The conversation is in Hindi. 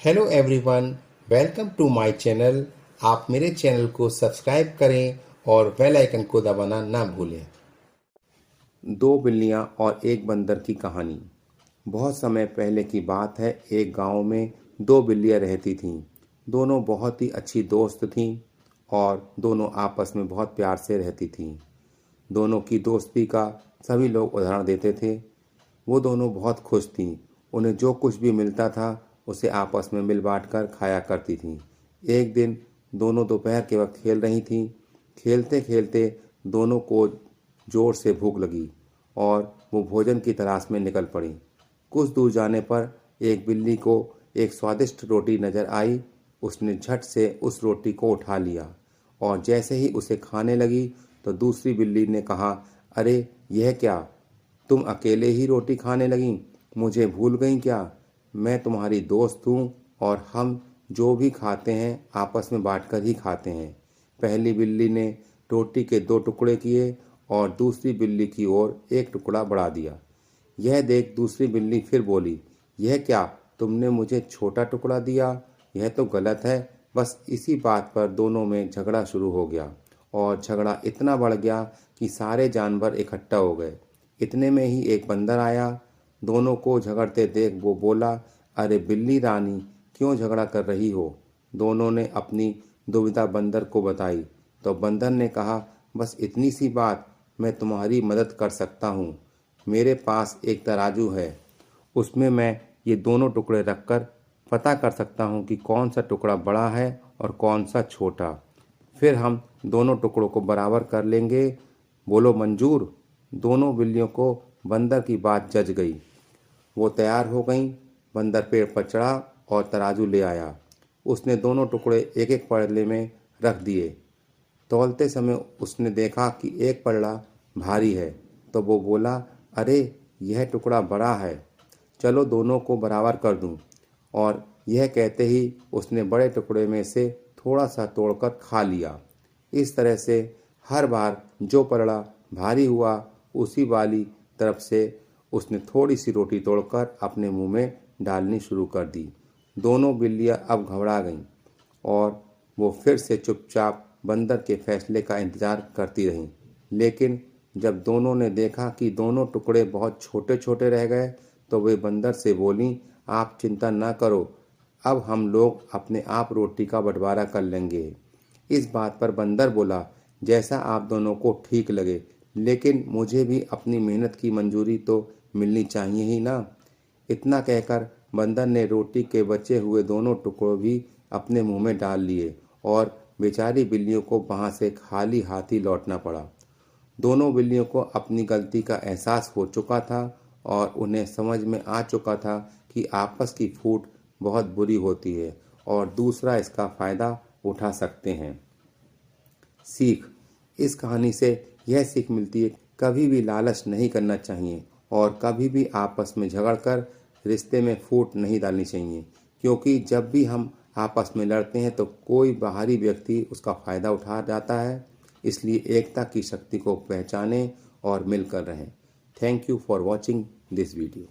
Hello everyone, welcome to my channel. आप मेरे चैनल को सब्सक्राइब करें और बेल आइकन को दबाना ना भूलें। दो बिल्लियां और एक बंदर की कहानी। बहुत समय पहले की बात है। एक गांव में दो बिल्लियां रहती थीं। दोनों बहुत ही अच्छी दोस्त थीं और दोनों आपस में बहुत प्यार से रहती थीं। दोनों की दोस्ती का सभी लोग उदाहरण देते थे। वो दोनों बहुत खुश थीं। उन्हें जो कुछ भी मिलता था उसे आपस में मिल बांट कर खाया करती थीं। एक दिन दोनों दोपहर के वक्त खेल रही थीं। खेलते खेलते दोनों को जोर से भूख लगी और वो भोजन की तलाश में निकल पड़ी। कुछ दूर जाने पर एक बिल्ली को एक स्वादिष्ट रोटी नजर आई। उसने झट से उस रोटी को उठा लिया और जैसे ही उसे खाने लगी तो दूसरी बिल्ली ने कहा, अरे यह क्या, तुम अकेले ही रोटी खाने लगी? मुझे भूल गई क्या? मैं तुम्हारी दोस्त हूँ और हम जो भी खाते हैं आपस में बांटकर ही खाते हैं। पहली बिल्ली ने रोटी के दो टुकड़े किए और दूसरी बिल्ली की ओर एक टुकड़ा बढ़ा दिया। यह देख दूसरी बिल्ली फिर बोली, यह क्या, तुमने मुझे छोटा टुकड़ा दिया? यह तो गलत है। बस इसी बात पर दोनों में झगड़ा शुरू हो गया और झगड़ा इतना बढ़ गया कि सारे जानवर इकट्ठा हो गए। इतने में ही एक बंदर आया। दोनों को झगड़ते देख वो बोला, अरे बिल्ली रानी, क्यों झगड़ा कर रही हो? दोनों ने अपनी दुविधा बंदर को बताई तो बंदर ने कहा, बस इतनी सी बात, मैं तुम्हारी मदद कर सकता हूँ। मेरे पास एक तराजू है, उसमें मैं ये दोनों टुकड़े रखकर पता कर सकता हूँ कि कौन सा टुकड़ा बड़ा है और कौन सा छोटा। फिर हम दोनों टुकड़ों को बराबर कर लेंगे। बोलो मंजूर? दोनों बिल्लियों को बंदर की बात जच गई। वो तैयार हो गईं। बंदर पेड़ पर चढ़ा और तराजू ले आया। उसने दोनों टुकड़े एक एक पल्ले में रख दिए। तौलते समय उसने देखा कि एक पल्ला भारी है तो वो बोला, अरे यह टुकड़ा बड़ा है, चलो दोनों को बराबर कर दूं। और यह कहते ही उसने बड़े टुकड़े में से थोड़ा सा तोड़कर खा लिया। इस तरह से हर बार जो पलड़ा भारी हुआ उसी वाली तरफ से उसने थोड़ी सी रोटी तोड़कर अपने मुंह में डालनी शुरू कर दी। दोनों बिल्लियां अब घबरा गईं और वो फिर से चुपचाप बंदर के फैसले का इंतजार करती रहीं। लेकिन जब दोनों ने देखा कि दोनों टुकड़े बहुत छोटे छोटे रह गए तो वे बंदर से बोलीं, आप चिंता न करो, अब हम लोग अपने आप रोटी का बंटवारा कर लेंगे। इस बात पर बंदर बोला, जैसा आप दोनों को ठीक लगे, लेकिन मुझे भी अपनी मेहनत की मंजूरी तो मिलनी चाहिए ही ना। इतना कहकर बंदर ने रोटी के बचे हुए दोनों टुकड़े भी अपने मुंह में डाल लिए और बेचारी बिल्लियों को वहां से खाली हाथ ही लौटना पड़ा। दोनों बिल्लियों को अपनी गलती का एहसास हो चुका था और उन्हें समझ में आ चुका था कि आपस की फूट बहुत बुरी होती है और दूसरा इसका फायदा उठा सकते हैं। सीख। इस कहानी से यह सीख मिलती है, कभी भी लालच नहीं करना चाहिए और कभी भी आपस में झगड़कर रिश्ते में फूट नहीं डालनी चाहिए, क्योंकि जब भी हम आपस में लड़ते हैं तो कोई बाहरी व्यक्ति उसका फायदा उठा जाता है। इसलिए एकता की शक्ति को पहचानें और मिलकर रहें। Thank you for watching this video.